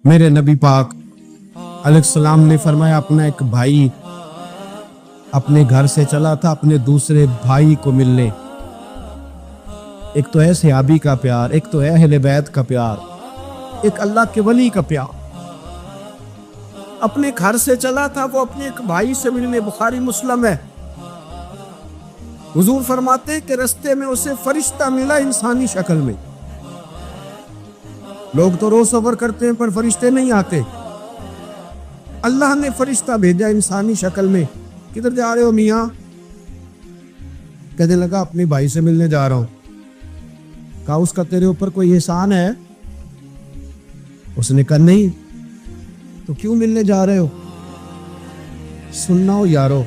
میرے نبی پاک علیہ السلام نے فرمایا اپنا ایک بھائی اپنے گھر سے چلا تھا اپنے دوسرے بھائی کو ملنے. ایک تو ہے صحابی کا پیار, ایک تو ہے اہل بیت کا پیار, ایک اللہ کے ولی کا پیار. اپنے گھر سے چلا تھا وہ اپنے ایک بھائی سے ملنے. بخاری مسلم ہے. حضور فرماتے کہ رستے میں اسے فرشتہ ملا انسانی شکل میں. لوگ تو روز سفر کرتے ہیں پر فرشتے نہیں آتے. اللہ نے فرشتہ بھیجا انسانی شکل میں. کدھر جا رہے ہو میاں؟ کہنے لگا اپنے بھائی سے ملنے جا رہا ہوں. کہا اس کا تیرے اوپر کوئی احسان ہے؟ اس نے کہا نہیں. تو کیوں ملنے جا رہے ہو؟ سننا ہو یارو,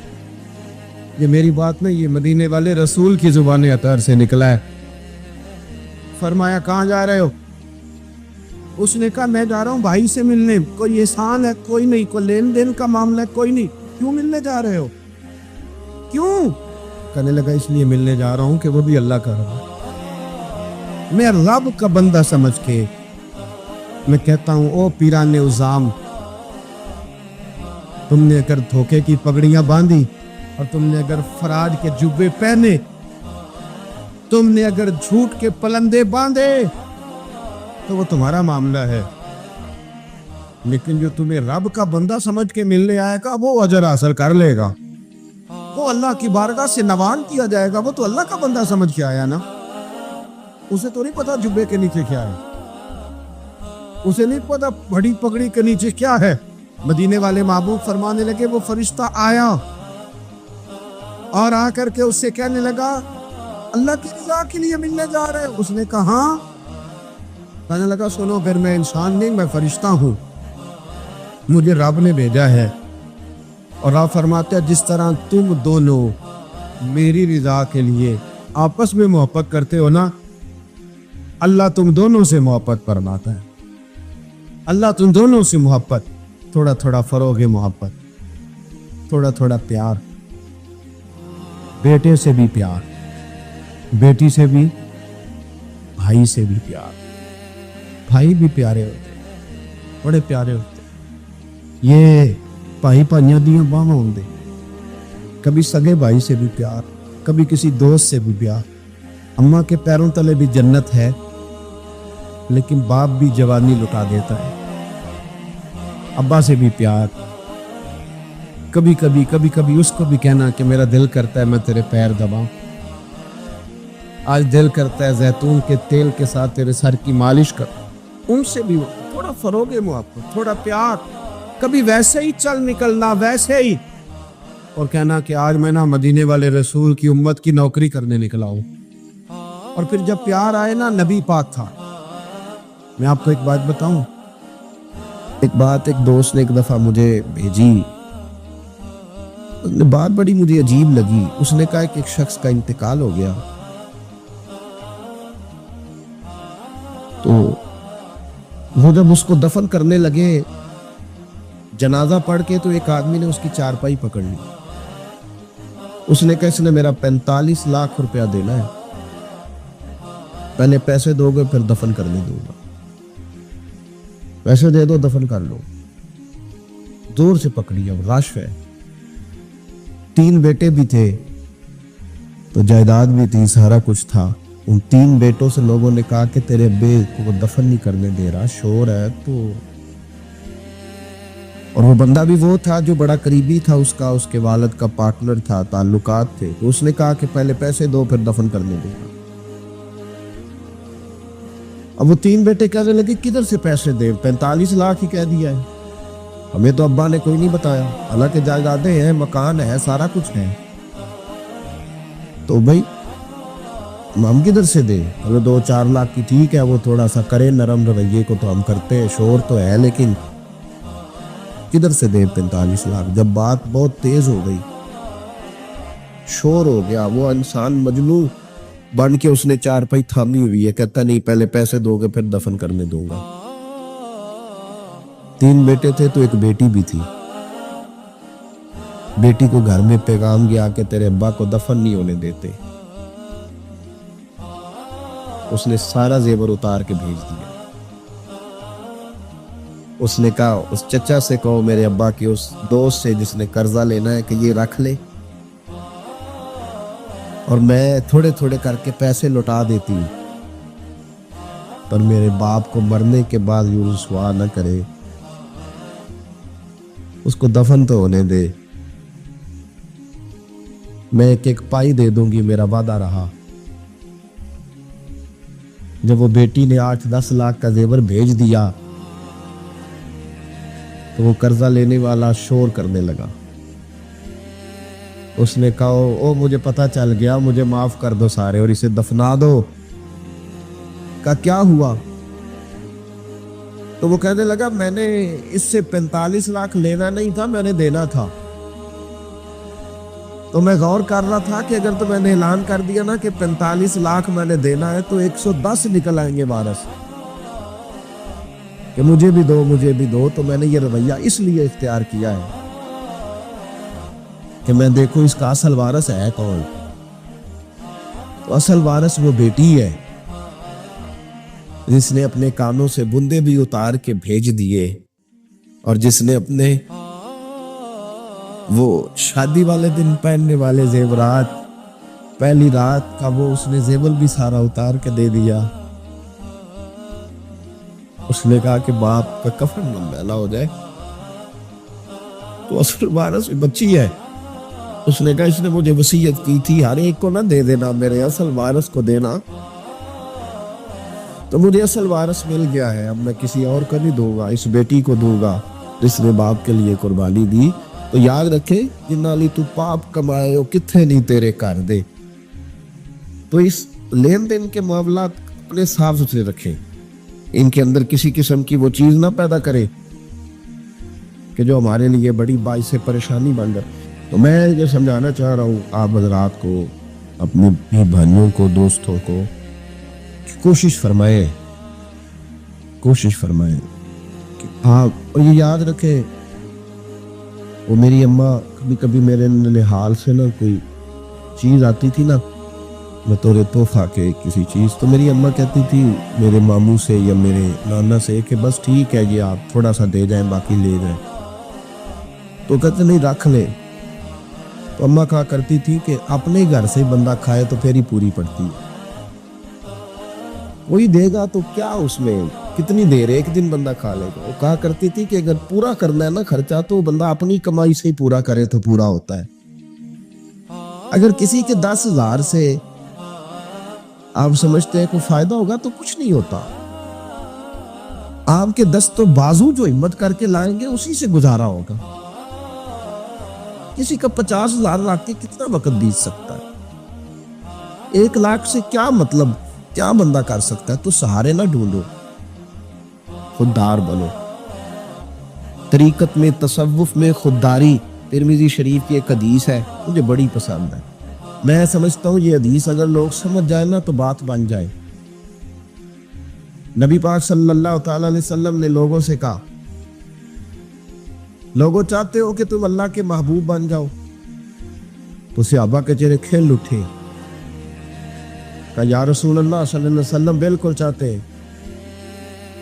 یہ میری بات نہیں, یہ مدینے والے رسول کی زبان اطہر سے نکلا ہے. فرمایا کہاں جا رہے ہو؟ اس نے کہا میں جا رہا ہوں بھائی سے ملنے. کوئی احسان ہے؟ کوئی نہیں. کوئی لین دین کا معاملہ ہے؟ کوئی نہیں. کیوں ملنے جا رہے ہو؟ کیوں؟ کہنے لگا اس لیے ملنے جا رہا ہوں کہ وہ بھی اللہ کا رب ہے. میں رب کا بندہ سمجھ کے میں کہتا ہوں او پیران عظام, تم نے اگر دھوکے کی پگڑیاں باندھی اور تم نے اگر فراڈ کے جبے پہنے, تم نے اگر جھوٹ کے پلندے باندھے تو وہ تمہارا معاملہ ہے, لیکن جو تمہیں رب کا بندہ سمجھ کے ملنے آئے گا وہ اجر حاصل کر لے گا. وہ اللہ کی بارگاہ سے نوان کیا جائے گا. وہ تو اللہ کا بندہ سمجھ کے آیا نا, اسے تو نہیں پتا جبے کے نیچے کیا ہے, اسے نہیں پتا بڑی پگڑی کے نیچے کیا ہے. مدینے والے محبوب فرمانے لگے وہ فرشتہ آیا اور آ کر کے اس سے کہنے لگا اللہ کی رضا کے لیے ملنے جا رہے ہیں؟ اس نے کہا ہاں. کہنے لگا سنو پھر میں انسان نہیں, میں فرشتہ ہوں, مجھے رب نے بھیجا ہے. اور آپ فرماتے ہیں جس طرح تم دونوں میری رضا کے لیے آپس میں محبت کرتے ہو نا, اللہ تم دونوں سے محبت فرماتا ہے. اللہ تم دونوں سے محبت, تھوڑا تھوڑا فروغ محبت, تھوڑا تھوڑا پیار. بیٹے سے بھی پیار, بیٹی سے بھی, بھائی سے بھی پیار. بھائی بھی پیارے ہوتے, بڑے پیارے ہوتے. یہ بھائی بھائیاں دیاں باواں ہوندے. کبھی سگے بھائی سے بھی پیار, کبھی کسی دوست سے بھی پیار. اماں کے پیروں تلے بھی جنت ہے, لیکن باپ بھی جوانی لٹا دیتا ہے. ابا سے بھی پیار. کبھی کبھی اس کو بھی کہنا کہ میرا دل کرتا ہے میں تیرے پیر دباؤں, آج دل کرتا ہے زیتون کے تیل کے ساتھ تیرے سر کی مالش کر. ان سے بھی تھوڑا فروغ محبت, تھوڑا پیار. کبھی ویسے ہی چل نکلنا, ویسے ہی, اور کہنا کہ آج میں نا مدینے والے رسول کی امت کی نوکری کرنے نکلا ہوں. اور پھر جب پیار آئے نا, نبی پاک تھا. میں آپ کو ایک بات بتاؤں, ایک دوست نے ایک دفعہ مجھے بھیجی, بات بڑی مجھے عجیب لگی. اس نے کہا کہ ایک شخص کا انتقال ہو گیا, تو وہ جب اس کو دفن کرنے لگے, جنازہ پڑھ کے, تو ایک آدمی نے اس کی چارپائی پکڑ لی. اس نے کہا اس نے میرا 45 لاکھ روپیہ دینا ہے, پہلے پیسے دو گے پھر دفن کرنے دوں گا. پیسے دے دو دفن کر لو. زور سے پکڑی, اب رش ہے. 3 بیٹے بھی تھے تو جائیداد بھی تھی, سارا کچھ تھا. ان 3 بیٹوں سے لوگوں نے کہا کہ تیرے ابے کو دفن نہیں کرنے دے رہا, شور ہے تو. اور وہ بندہ بھی وہ تھا جو بڑا قریبی تھا اس کا, اس کے والد کا پارٹنر تھا, تعلقات تھے. تو اس نے کہا کہ پہلے پیسے دو پھر دفن کرنے دے گا. اب وہ 3 بیٹے کہنے لگے کدھر سے پیسے دے, 45 لاکھ ہی کہہ دیا ہے, ہمیں تو ابا نے کوئی نہیں بتایا, حالانکہ جائیدادیں ہیں, مکان ہے, سارا کچھ ہے. تو بھائی ہم کدھر سے دے, اگر 2-4 لاکھ کی ٹھیک ہے, وہ تھوڑا سا کرے نرم رویے کو تو ہم کرتے ہیں, شور تو ہے, لیکن کدھر سے دے 45 لاکھ. جب بات بہت تیز ہو گئی, شور ہو گیا, وہ انسان مجنون بن کے اس نے چارپائی تھامی ہوئی ہے, کہتا نہیں پہلے پیسے دو گے پھر دفن کرنے دوں گا. 3 بیٹے تھے تو ایک بیٹی بھی تھی. بیٹی کو گھر میں پیغام گیا کہ تیرے ابا کو دفن نہیں ہونے دیتے. اس نے سارا زیور اتار کے بھیج دیا. اس نے کہا اس چچا سے کہو میرے ابا کے اس دوست سے جس نے قرضہ لینا ہے کہ یہ رکھ لے اور میں تھوڑے تھوڑے کر کے پیسے لوٹا دیتی ہوں، پر میرے باپ کو مرنے کے بعد یوں رسوا نہ کرے، اس کو دفن تو ہونے دے، میں ایک پائی دے دوں گی، میرا وعدہ رہا۔ جب وہ بیٹی نے 8-10 لاکھ کا زیور بھیج دیا تو وہ قرضہ لینے والا شور کرنے لگا، اس نے کہا او مجھے پتہ چل گیا، مجھے معاف کر دو سارے اور اسے دفنا دو۔ کہا کیا ہوا؟ تو وہ کہنے لگا میں نے اس سے 45 لاکھ لینا نہیں تھا، میں نے دینا تھا، تو میں غور کر رہا تھا کہ اگر تو میں نے اعلان کر دیا نا کہ 45 لاکھ میں نے دینا ہے تو 110 نکل آئیں گے وارث کہ مجھے بھی دو مجھے بھی دو، تو میں نے یہ رویہ اس لیے اختیار کیا ہے کہ میں دیکھوں اس کا اصل وارث ہے کون۔ تو اصل وارث وہ بیٹی ہے جس نے اپنے کانوں سے بندے بھی اتار کے بھیج دیے اور جس نے اپنے وہ شادی والے دن پہننے والے زیورات پہلی رات کا وہ اس نے زیور بھی سارا اتار کے دے دیا۔ اس نے کہا کہ باپ کا کفن نہ میلا ہو جائے، تو اصل وارث بچی ہے۔ اس نے کہا اس نے مجھے وصیت کی تھی ہر ایک کو نہ دے دینا، میرے اصل وارث کو دینا، تو مجھے اصل وارث مل گیا ہے، اب میں کسی اور کو نہیں دوں گا، اس بیٹی کو دوں گا جس نے باپ کے لیے قربانی دی۔ تو یاد رکھے جنہ لی تو پاپ کمائے ہو کتھے نہیں تیرے کر دے۔ تو اس لین دین کے معاملات اپنے صاف ستھرے رکھیں، ان کے اندر کسی قسم کی وہ چیز نہ پیدا کرے کہ جو ہمارے لیے بڑی باعث پریشانی بن جائے۔ تو میں یہ سمجھانا چاہ رہا ہوں آپ حضرات کو، اپنے بھائیوں کو، دوستوں کو، کوشش فرمائیں کہ آپ یہ یاد رکھیں۔ وہ میری اماں کبھی کبھی میرے ننہال سے نا کوئی چیز آتی تھی نا بطور تحفہ کے کسی چیز، تو میری اماں کہتی تھی میرے ماموں سے یا میرے نانا سے کہ بس ٹھیک ہے یہ آپ تھوڑا سا دے جائیں باقی لے جائیں، تو کہتے نہیں رکھ لیں۔ تو اماں کہا کرتی تھی کہ اپنے گھر سے بندہ کھائے تو پھر ہی پوری پڑتی ہے، کوئی دے گا تو کیا اس میں کتنی دیر ایک دن بندہ کھا لے گا۔ وہ کہا کرتی تھی کہ اگر پورا کرنا ہے نا خرچہ تو بندہ اپنی کمائی سے ہی پورا کرے تو پورا ہوتا ہے۔ اگر کسی کے 10,000 سے آپ سمجھتے ہیں کوئی فائدہ ہوگا تو کچھ نہیں ہوتا، آپ کے دست و بازو جو ہمت کر کے لائیں گے اسی سے گزارا ہوگا۔ کسی کا 50,000 لا کے کتنا وقت بیت سکتا ہے؟ 1 لاکھ سے کیا مطلب، کیا بندہ کر سکتا ہے؟ تو سہارے نہ ڈھونڈو، خوددار بنو۔ طریقت میں، تصوف میں خودداری، ترمذی شریف کی ایک حدیث ہے مجھے بڑی پسند ہے، میں سمجھتا ہوں یہ حدیث اگر لوگ سمجھ جائیں نا تو بات بن جائے۔ نبی پاک صلی اللہ تعالی علیہ وسلم نے لوگوں سے کہا لوگوں چاہتے ہو کہ تم اللہ کے محبوب بن جاؤ؟ تو صحابہ کے چہرے کھل اٹھے، کہا یا رسول اللہ صلی اللہ علیہ وسلم بالکل چاہتے ہیں۔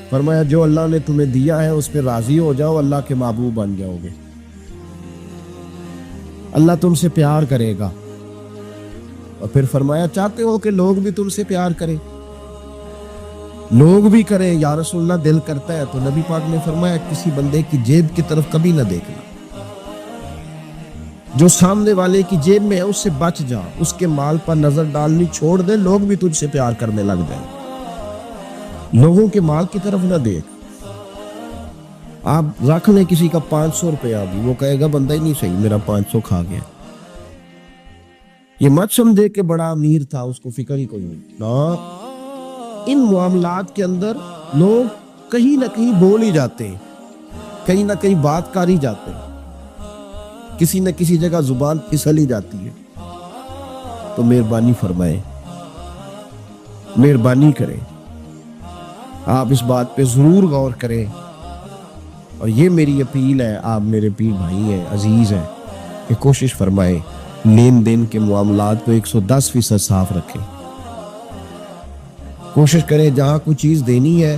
فرمایا جو اللہ نے تمہیں دیا ہے اس پہ راضی ہو جاؤ، اللہ کے محبوب بن جاؤ گے، اللہ تم سے پیار کرے گا۔ اور پھر فرمایا چاہتے ہو کہ لوگ بھی تم سے پیار کریں؟ لوگ بھی کریں یا رسول اللہ، دل کرتا ہے۔ تو نبی پاک نے فرمایا کسی بندے کی جیب کی طرف کبھی نہ دیکھنا، جو سامنے والے کی جیب میں ہے اس سے بچ جا، اس کے مال پر نظر ڈالنی چھوڑ دے، لوگ بھی تجھ سے پیار کرنے لگ جائیں۔ لوگوں کے مال کی طرف نہ دیکھ۔ آپ رکھ لیں کسی کا 500 روپیہ بھی، وہ کہے گا بندہ ہی نہیں صحیح، میرا 500 کھا گیا۔ یہ مت سمجھے کہ بڑا امیر تھا، اس کو فکر ہی کوئی نہیں نا۔ ان معاملات کے اندر لوگ کہیں نہ کہیں بول ہی جاتے ہیں، کہیں نہ کہیں بات کر ہی جاتے ہیں، کسی نہ کسی جگہ زبان پھسل ہی جاتی ہے۔ تو مہربانی فرمائیں، مہربانی کریں، آپ اس بات پہ ضرور غور کریں۔ اور یہ میری اپیل ہے، آپ میرے پیر بھائی ہیں، عزیز ہیں، کہ کوشش فرمائیں لین دین کے معاملات کو 110% صاف رکھیں۔ کوشش کریں جہاں کوئی چیز دینی ہے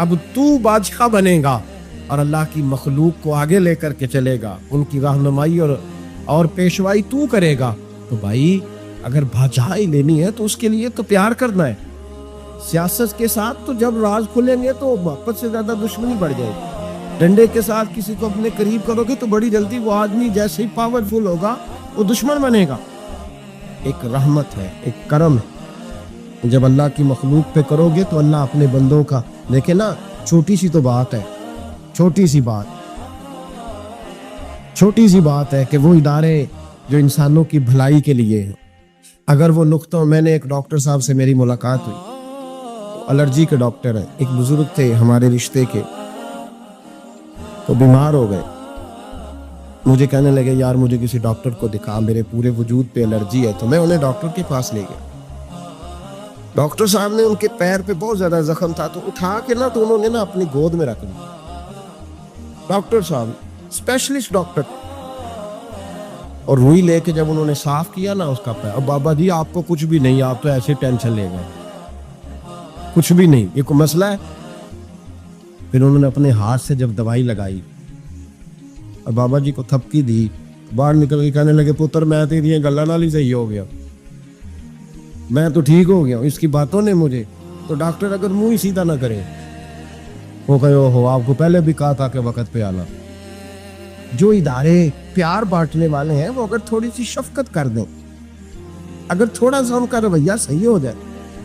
اب تو بادشاہ بنےگا اور اللہ کی مخلوق کو آگے لے کر کے چلے گا, ان کی رہنمائی اور پیشوائی تو کرے گا. تو بھائی اگر بادشاہی لینی ہے تو اس کے لیے تو پیار کرنا ہے. سیاست کے ساتھ تو جب راز کھلیں گے تو محبت سے زیادہ دشمنی بڑھ جائے گی. ڈنڈے کے ساتھ کسی کو اپنے قریب کرو گے تو بڑی جلدی وہ آدمی جیسے ہی پاورفل ہوگا وہ دشمن بنے گا. ایک رحمت ہے, ایک کرم ہے. جب اللہ کی مخلوق پہ کرو گے تو اللہ اپنے بندوں کا, دیکھیں نا, چھوٹی سی تو بات ہے, چھوٹی سی بات ہے کہ وہ ادارے جو انسانوں کی بھلائی کے لیے ہیں, اگر وہ نقطہ, میں نے ایک ڈاکٹر صاحب سے میری ملاقات ہوئی, الرجی کے ڈاکٹر ہیں, ایک بزرگ تھے ہمارے رشتے کے, تو بیمار ہو گئے. مجھے کہنے لگے یار مجھے کسی ڈاکٹر کو دکھا, میرے پورے وجود پہ الرجی ہے. تو میں انہیں ڈاکٹر کے پاس لے گیا. ڈاکٹر صاحب نے ان کے پیر پہ بہت زیادہ زخم تھا, تو اٹھا کے نا تو انہوں نے نا اپنی گود میں رکھ لیا. ڈاکٹر صاحب اسپیشلسٹ ڈاکٹر, اور روئی لے کے جب انہوں نے صاف کیا نا اس کا پیر, اب بابا جی آپ کو کچھ بھی نہیں, آپ تو ایسے ٹینشن لے گئے, کچھ بھی نہیں, یہ کوئی مسئلہ ہے. پھر انہوں نے اپنے ہاتھ سے جب دوائی لگائی اور بابا جی کو تھپکی دی, باہر نکل کے کہنے لگے پتر میں تیری گلا نال ہی صحیح ہو گیا, میں تو ٹھیک ہو گیا. اس کی باتوں نے مجھے, تو ڈاکٹر اگر منہ ہی سیدھا نہ کرے, وہ کہے ہو آپ کو پہلے بھی کہا تھا کہ وقت پہ آنا. جو ادارے پیار بانٹنے والے ہیں وہ اگر تھوڑی سی شفقت کر دیں, اگر تھوڑا سا ان کا رویہ صحیح ہو جائے,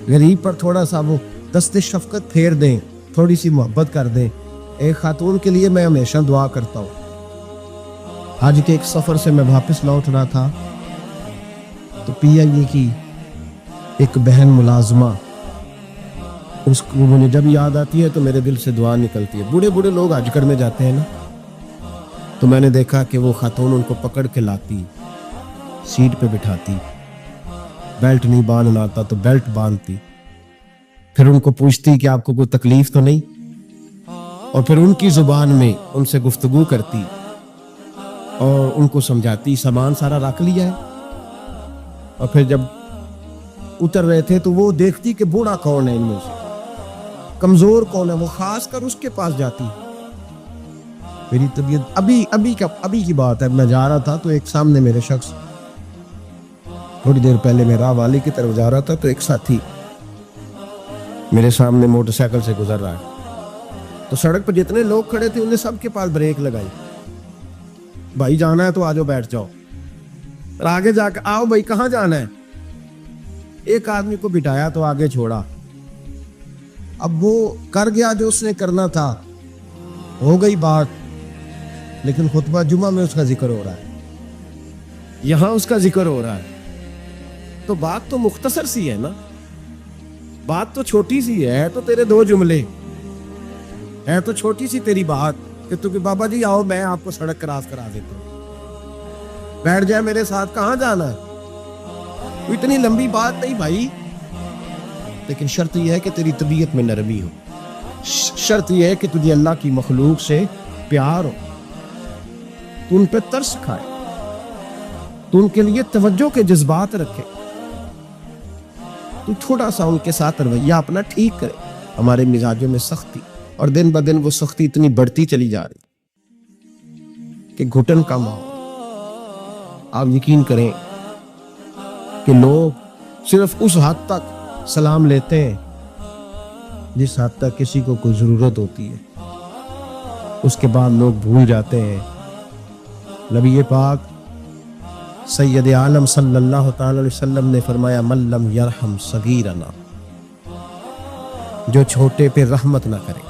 غریب پر تھوڑا سا وہ دست شفقت پھیر دیں, تھوڑی سی محبت کر دیں. ایک خاتون کے لیے میں ہمیشہ دعا کرتا ہوں. آج کے ایک سفر سے میں واپس لوٹ رہا تھا, تو پی آئی اے کی ایک بہن ملازمہ, اس کو مجھے جب یاد آتی ہے تو میرے دل سے دعا نکلتی ہے. بوڑھے بوڑھے لوگ حج میں جاتے ہیں نا, تو میں نے دیکھا کہ وہ خاتون ان کو پکڑ کے لاتی, سیٹ پہ بٹھاتی, بیلٹ نہیں باندھنا آتا تو بیلٹ باندھتی, پھر ان کو پوچھتی کہ آپ کو کوئی تکلیف تو نہیں, اور پھر ان کی زبان میں ان سے گفتگو کرتی اور ان کو سمجھاتی سامان سارا رکھ لیا ہے. اور پھر جب اتر رہے تھے تو وہ دیکھتی کہ بوڑھا کون ہے ان میں سے, کمزور کون ہے, وہ خاص کر اس کے پاس جاتی. میری طبیعت ابھی کی بات ہے, میں جا رہا تھا تو ایک سامنے میرے شخص, تھوڑی دیر پہلے میں راہ والی کی طرف جا رہا تھا تو ایک ساتھی میرے سامنے موٹر سائیکل سے گزر رہا ہے. تو سڑک پر جتنے لوگ کھڑے تھے انہیں سب کے پاس بریک لگائی, بھائی جانا ہے تو آجو بیٹھ جاؤ, اور آگے جا کے آؤ بھائی کہاں جانا ہے. ایک آدمی کو بٹھایا تو آگے چھوڑا. اب وہ کر گیا جو اس نے کرنا تھا, ہو گئی بات, لیکن خطبہ جمعہ میں اس کا ذکر ہو رہا ہے, یہاں اس کا ذکر ہو رہا ہے. تو بات تو مختصر سی ہے نا, بات تو چھوٹی سی ہے, تو تیرے دو جملے ہے, تو چھوٹی سی تیری بات کہ تو کہ بابا جی آؤ میں آپ کو سڑک کراس کرا دیتا ہوں, بیٹھ جائے میرے ساتھ, کہاں جانا ہے. اتنی لمبی بات نہیں بھائی, لیکن شرط یہ ہے کہ تیری طبیعت میں نرمی ہو, شرط یہ ہے کہ تجھے اللہ کی مخلوق سے پیار ہو, تو ان پہ ترس کھائے, تو ان کے لیے توجہ کے جذبات رکھے, تو تھوڑا سا ان کے ساتھ رویہ اپنا ٹھیک کرے. ہمارے مزاجوں میں سختی, اور دن بدن وہ سختی اتنی بڑھتی چلی جا رہی کہ گھٹن کا ماحول. آپ یقین کریں کہ لوگ صرف اس حد تک سلام لیتے ہیں جس حد تک کسی کو کوئی ضرورت ہوتی ہے, اس کے بعد لوگ بھول جاتے ہیں. نبی پاک سید عالم صلی اللہ تعالی علیہ وسلم نے فرمایا من لم یرحم صغیرنا, جو چھوٹے پہ رحمت نہ کرے,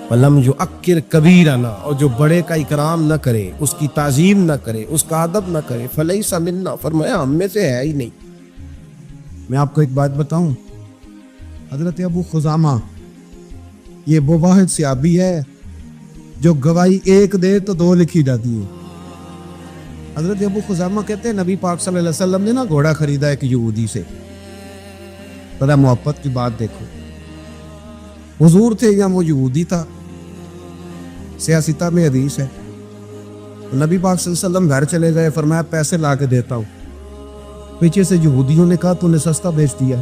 ولم یؤکر کبیرنا, اور جو بڑے کا اکرام نہ کرے, اس کی تعظیم نہ کرے, اس کا ادب نہ کرے, فلیس منا, فرمایا ہم میں سے ہے ہی نہیں. میں آپ کو ایک بات بتاؤں, حضرت ابو خزامہ یہ وہ واحد صحابی ہے جو گواہی ایک دے تو دو لکھی جاتی ہے. حضرت ابو خزامہ کہتے ہیں نبی پاک صلی اللہ علیہ وسلم نے نا گھوڑا خریدا ایک یہودی سے. ذرا محبت کی بات دیکھو, حضور تھے یا وہ یہودی تھا, سیاستہ میں حدیث ہے. نبی پاک صلی اللہ علیہ وسلم گھر چلے گئے, فرمایا پیسے لا کے دیتا ہوں. پیچھے سے یہودیوں نے کہا تو نے سستا بیچ دیا.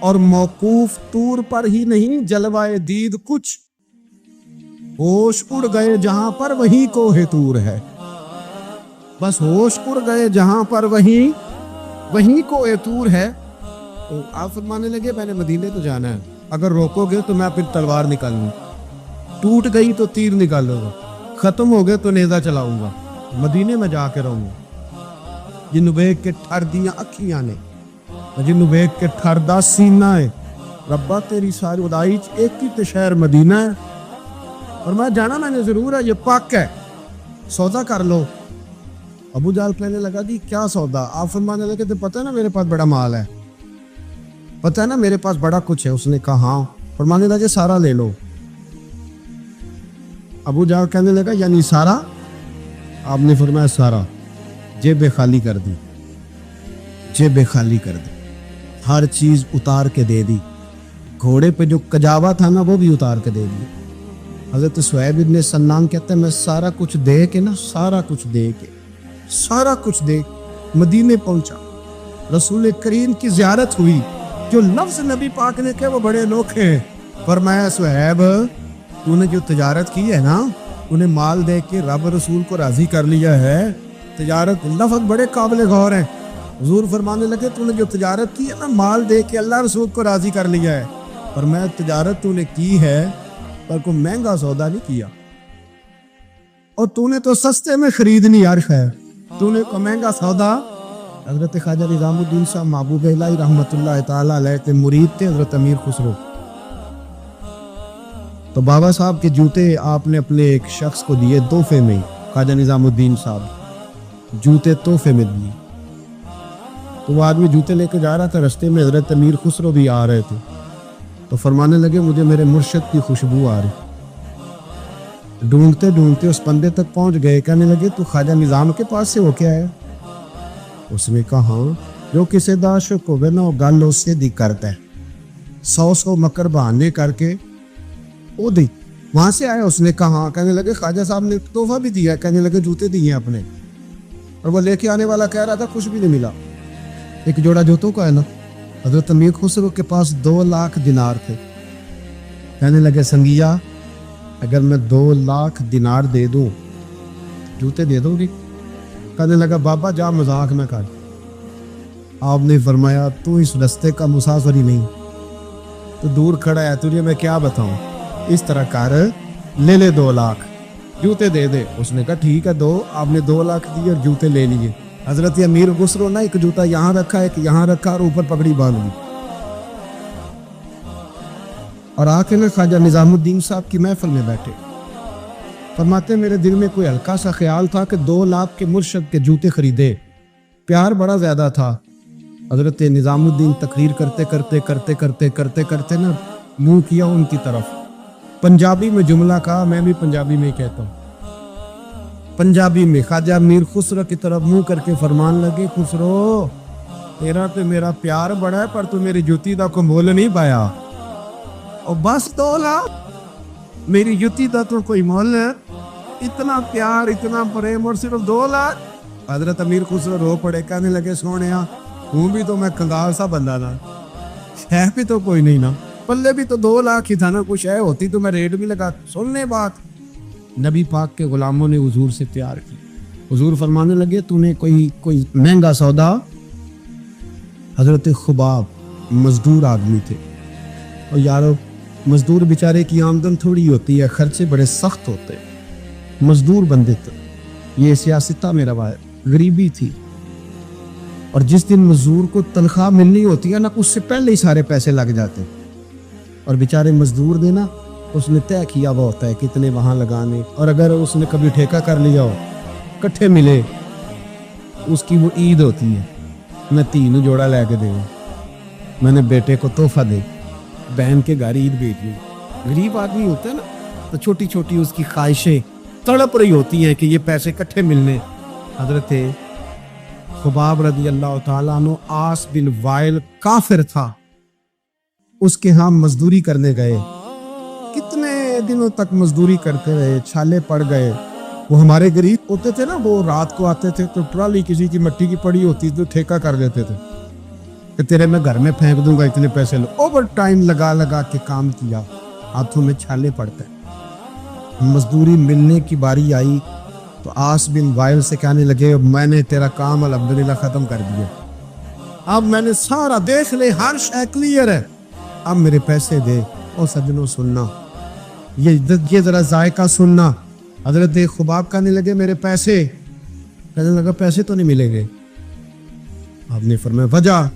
اور موقوف طور پر ہی نہیں جلوائے دید کچھ، ہوش اڑ گئے جہاں پر وہی کوہ طور ہے، بس ہوش اڑ گئے جہاں پر وہی کوہ طور ہے۔ تو آپ فرمانے لگے میں نے مدینے تو جانا ہے، اگر روکو گے تو میں پھر تلوار نکالوں، ٹوٹ گئی تو تیر نکالوں گا، ختم ہو گئے تو نیزہ چلاؤں گا، مدینے میں جا کے رہوں گا۔ جنوں ویکھ کے ٹھر دیاں اکھیاں نے، جنوں ویکھ کے ٹھردا سینہ ہے، ربا تیری ساری خدائی ایک ہی تے شہر مدینہ ہے، اور میں جانا میں نے ضرور ہے، یہ پاک ہے، سودا کر لو۔ ابو جہل کہنے لگا جی کیا سودا؟ آپ فرمانے لگے تو پتہ ہے نا میرے پاس بڑا مال ہے، پتہ ہے نا میرے پاس بڑا کچھ ہے۔ اس نے کہا ہاں۔ فرمانے لگے سارا لے لو۔ ابو جہل کہنے لگا یعنی سارا؟ آپ نے فرمایا سارا، جیبیں خالی کر دی، جیبیں خالی کر دی، ہر چیز اتار کے دے دی، گھوڑے پہ جو کجاوا تھا نا وہ بھی اتار کے دے دی۔ حضرت صہیب ابن سنان کہتے ہیں میں سارا کچھ دے کے نا، سارا کچھ دے کے، سارا کچھ دے مدینے پہنچا۔ رسول کریم کی زیارت ہوئی، جو لفظ نبی پاک نے کہے وہ بڑے انوکھے ہیں۔ فرمایا صہیب تو نے جو تجارت کی ہے نا، تو نے مال دے کے رب رسول کو راضی کر لیا ہے، تجارت لفظ بڑے قابل غور ہیں۔ حضور فرمانے لگے تو نے جو تجارت کی ہے نا، مال دے کے اللہ رسول کو راضی کر لیا ہے، پر میں تجارت تو نے کی ہے پر کوئی مہنگا سودا نہیں کیا، اور تو نے تو سستے میں خریدنی عرش ہے، تو نے کوئی مہنگا سودا۔ حضرت خواجہ نظام الدین صاحب محبوب الہی رحمۃ اللہ تعالیٰ علیہ کے مرید تھے، حضرت امیر خسرو۔ تو بابا صاحب کے جوتے آپ نے اپنے ایک شخص کو دیے تحفے میں، خواجہ نظام الدین صاحب جوتے تحفے میں دیے۔ تو وہ آدمی جوتے لے کے جا رہا تھا، رستے میں حضرت امیر خسرو بھی آ رہے تھے، تو فرمانے لگے مجھے میرے مرشد کی خوشبو آ رہی۔ ڈھونڈتے ڈھونڈتے اس بندے تک پہنچ گئے، کہنے لگے تو خواجہ نظام کے پاس سے ہو کے آیا؟ اس نے کہا ہاں، جو کسی دا عاشق ہوگا نا وہ گل اس سے دی کرتا ہے، 100 مکر بہانے کر کے وہ دی وہاں سے آیا۔ اس نے کہا ہاں۔ کہنے لگے خواجہ صاحب نے تحفہ بھی دیا ہے، کہنے لگے جوتے دیے اپنے، اور وہ لے کے آنے والا کہہ رہا تھا کچھ بھی نہیں ملا، ایک جوڑا جوتوں کا ہے نا۔ حضرت امیر خسرو کے پاس 2 لاکھ دینار تھے۔ کہنے لگے سنگیا اگر میں 2 لاکھ دینار دے دوں جوتے دے دو گی؟ کہنے لگا بابا جا مذاق نہ کر۔ آپ نے فرمایا تو اس رستے کا مسافر ہی نہیں، تو دور کھڑا ہے، تجھے میں کیا بتاؤں، اس طرح کر لے لے 2 لاکھ جوتے دے دے۔ اس نے کہا ٹھیک ہے دو۔ آپ نے 2 لاکھ دیے اور جوتے لے لیے۔ حضرت امیر خسرو نے ایک جوتا یہاں رکھا، ایک یہاں رکھا، اور اوپر پگڑی باندھ لی، اور آ کے نا خواجہ نظام الدین صاحب کی محفل میں بیٹھے۔ فرماتے میرے دل میں کوئی ہلکا سا خیال تھا کہ 2 لاکھ کے مرشد کے جوتے خریدے، پیار بڑا زیادہ تھا۔ حضرت نظام الدین تقریر کرتے کرتے کرتے کرتے کرتے کرتے نا منہ کیا ان کی طرف، پنجابی میں جملہ کہا، میں بھی پنجابی میں کہتا ہوں، پنجابی میں خواجہ امیر خسرو کی طرف منہ کر کے فرمان لگے خسرو تیرا تو میرا پیار بڑا ہے، پر تو میری جوتی دا کو مول نہیں پایا، اور بس 2 لاکھ میری جوتی دا تو کوئی مول ہے، اتنا پیار اتنا پریم اور صرف 2 لاکھ۔ حضرت امیر خسرو رو پڑے، کہنے لگے سونیا ہوں بھی تو میں کنگال سا بندہ نا، ہے بھی تو کوئی نہیں نا، پلے بھی تو 2 لاکھ ہی تھا نا، کچھ ہے ہوتی تو میں ریٹ بھی لگا۔ سننے بات نبی پاک کے غلاموں نے حضور سے پیار کی۔ حضور فرمانے لگے تو نے کوئی مہنگا سودا؟ حضرت خباب مزدور آدمی تھے، اور یارو مزدور بیچارے کی آمدن تھوڑی ہوتی ہے، خرچے بڑے سخت ہوتے، مزدور بندے تھے، یہ سیاست تھا میرا بھائی، غریبی تھی، اور جس دن مزدور کو تنخواہ ملنی ہوتی ہے نا اس سے پہلے ہی سارے پیسے لگ جاتے، اور بیچارے مزدور دینا اس نے طے کیا ہوا ہوتا ہے کتنے وہاں لگانے، اور اگر اس نے کبھی ٹھیکہ کر لیا ہو کٹھے ملے، اس کی وہ عید ہوتی ہے، میں 3 جوڑا لے کے دے، میں نے بیٹے کو تحفہ دے، بہن کے گھر عید بھیجی۔ غریب آدمی ہوتا ہے نا تو چھوٹی چھوٹی اس کی خواہشیں تڑپ رہی ہوتی ہیں کہ یہ پیسے کٹھے ملنے۔ حضرت خباب رضی اللہ تعالیٰ عنہ آس بن وائل کافر تھا، اس کے ہاں مزدوری کرنے گئے، کتنے دنوں تک مزدوری کرتے رہے، چھالے پڑ گئے۔ وہ ہمارے غریب ہوتے تھے نا، وہ رات کو آتے تھے تو ٹرالی کسی کی مٹی کی پڑی ہوتی تو ٹھیکہ کر لیتے تھے، کہ تیرے میں گھر میں پھینک دوں گا اتنے پیسے لو. اوور ٹائم لگا لگا کے کام کیا, ہاتھوں میں چھالے پڑتے ہیں. مزدوری ملنے کی باری آئی تو آس بن وائل سے کہنے لگے میں نے تیرا کام الحمدللہ ختم کر دیا, اب میں نے سارا دیکھ لے, ہر شے کلیئر ہے, اب میرے پیسے دے. او سجنوں سننا, یہ ذرا ذائقہ سننا. حضرت خباب کہنے لگے میرے پیسے, کہنے لگا پیسے تو نہیں ملیں گے. آپ نے فرمایا وجہ,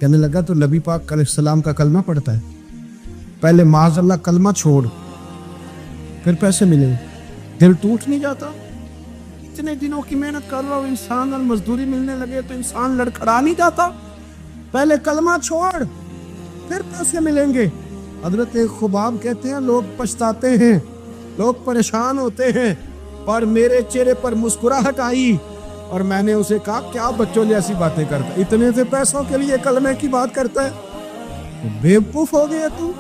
کہنے لگا تو نبی پاک علیہ السلام کا کلمہ پڑھتا ہے, پہلے معاذ اللہ کلمہ چھوڑ پھر پیسے ملیں. دل ٹوٹ نہیں جاتا؟ اتنے دنوں کی محنت کر رہا ہوں, انسان اور مزدوری ملنے لگے تو انسان لڑکھڑا نہیں جاتا؟ پہلے کلمہ چھوڑ پھر پیسے ملیں گے. حضرت خباب کہتے ہیں لوگ پچھتاتے ہیں, لوگ پریشان ہوتے ہیں, پر میرے چہرے پر مسکراہٹ آئی اور میں نے اسے کہا کیا بچوں نے ایسی باتیں کرتا ہے, اتنے سے پیسوں کے لیے کلمے کی بات کرتا ہے؟ بیوقوف ہو گیا تو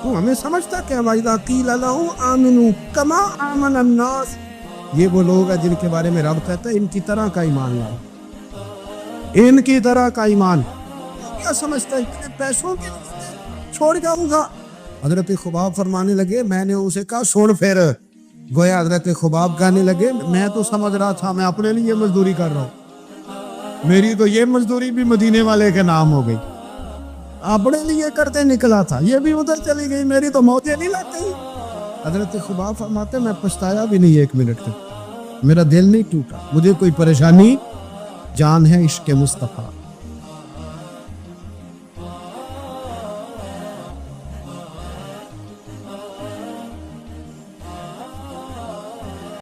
ہمیں سمجھتا کہ وَإِذَا قِيلَ لَهُمْ آمِنُوا كَمَا آمَنَ النَّاسُ, یہ وہ لوگ ہیں جن کے بارے میں رب کہتا ہے ان کی طرح کا ایمان لاؤ, ان کی طرح کا ایمان. کیا سمجھتا ہے اتنے پیسوں کے لیے چھوڑ جاؤں گا؟ حضرت خباب فرمانے لگے میں نے اسے کہا سن پھر. گویا حضرت خباب کہنے لگے میں تو سمجھ رہا تھا میں اپنے لیے مزدوری کر رہا ہوں, میری تو یہ مزدوری بھی مدینے والے کے نام ہو گئی, اپنے لیے کرتے نکلا تھا, یہ بھی ادھر چلی گئی, میری تو موتیں نہیں لگتی. حضرت خباب فرماتے میں پچھتایا بھی نہیں ایک منٹ تک, میرا دل نہیں ٹوٹا, مجھے کوئی پریشانی, جان ہے عشق مصطفیٰ.